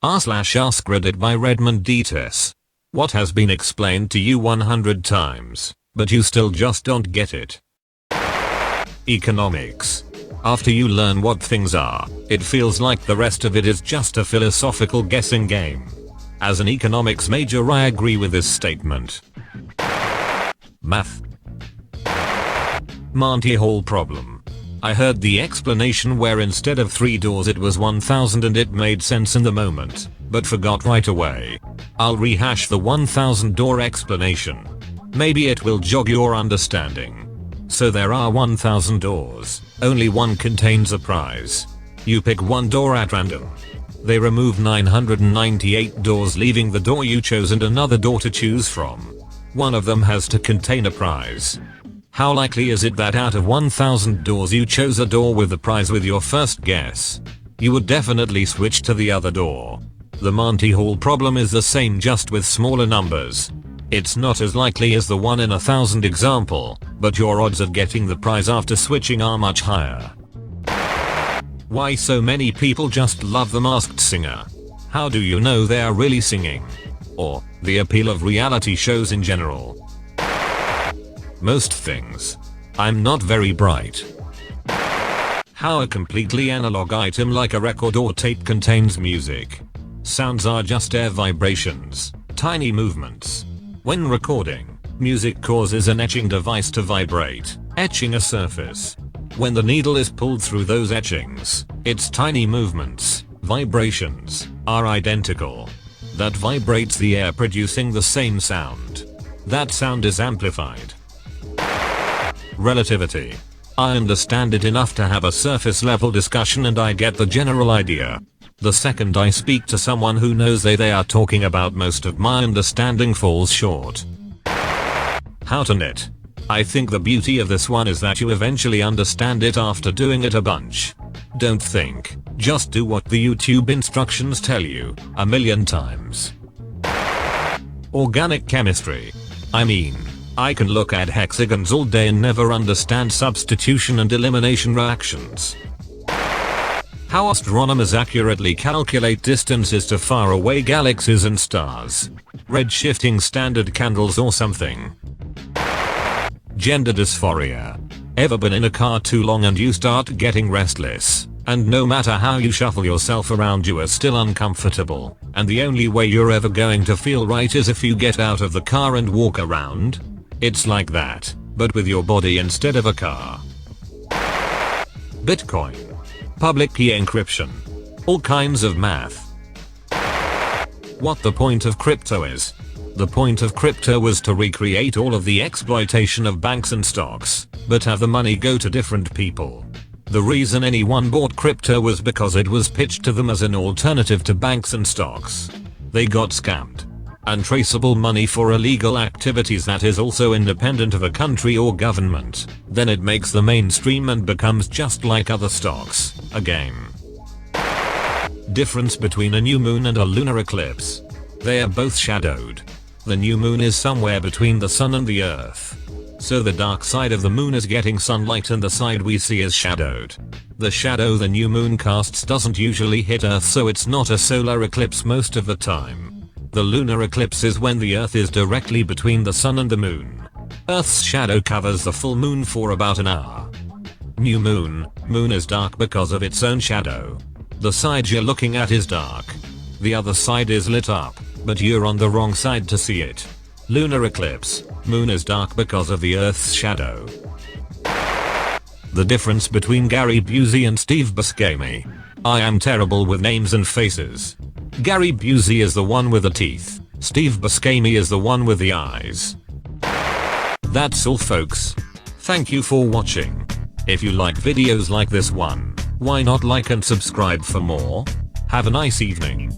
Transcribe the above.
r/AskReddit by Redmond Dts. What has been explained to you 100 times, but you still just don't get it? Economics. After you learn what things are, it feels like the rest of it is just a philosophical guessing game. As an economics major, I agree with this statement. Math. Monty Hall problem. I heard the explanation where instead of 3 doors it was 1000 and it made sense in the moment, but forgot right away. I'll rehash the 1000 door explanation. Maybe it will jog your understanding. So there are 1000 doors, only one contains a prize. You pick one door at random. They remove 998 doors, leaving the door you chose and another door to choose from. One of them has to contain a prize. How likely is it that out of 1000 doors you chose a door with the prize with your first guess? You would definitely switch to the other door. The Monty Hall problem is the same, just with smaller numbers. It's not as likely as the 1 in 1000 example, but your odds of getting the prize after switching are much higher. Why so many people just love The Masked Singer? How do you know they are really singing? Or the appeal of reality shows in general? Most things. I'm not very bright. How a completely analog item like a record or tape contains music. Sounds are just air vibrations, tiny movements. When recording, music causes an etching device to vibrate, etching a surface. When the needle is pulled through those etchings, its tiny movements, vibrations, are identical. That vibrates the air, producing the same sound. That sound is amplified. Relativity. I understand it enough to have a surface level discussion and I get the general idea. The second I speak to someone who knows they are talking about, most of my understanding falls short. How to knit. I think the beauty of this one is that you eventually understand it after doing it a bunch. Don't think, just do what the YouTube instructions tell you, a million times. Organic chemistry. I mean, I can look at hexagons all day and never understand substitution and elimination reactions. How astronomers accurately calculate distances to faraway galaxies and stars. Red-shifting standard candles or something. Gender dysphoria. Ever been in a car too long and you start getting restless, and no matter how you shuffle yourself around you are still uncomfortable, and the only way you're ever going to feel right is if you get out of the car and walk around? It's like that, but with your body instead of a car. Bitcoin. Public key encryption. All kinds of math. What the point of crypto is? The point of crypto was to recreate all of the exploitation of banks and stocks, but have the money go to different people. The reason anyone bought crypto was because it was pitched to them as an alternative to banks and stocks. They got scammed. Untraceable money for illegal activities that is also independent of a country or government. Then it makes the mainstream and becomes just like other stocks, a game. Difference between a new moon and a lunar eclipse. They are both shadowed. The new moon is somewhere between the sun and the earth. So the dark side of the moon is getting sunlight and the side we see is shadowed. The shadow the new moon casts doesn't usually hit earth, so it's not a solar eclipse most of the time. The lunar eclipse is when the earth is directly between the sun and the moon. Earth's shadow covers the full moon for about an hour. New moon. Moon is dark because of its own shadow. The side you're looking at is dark. The other side is lit up, but you're on the wrong side to see it. Lunar eclipse. Moon is dark because of the Earth's shadow. The difference between Gary Busey and Steve Buscemi. I am terrible with names and faces. Gary Busey is the one with the teeth. Steve Buscemi is the one with the eyes. That's all, folks. Thank you for watching. If you like videos like this one, why not like and subscribe for more? Have a nice evening.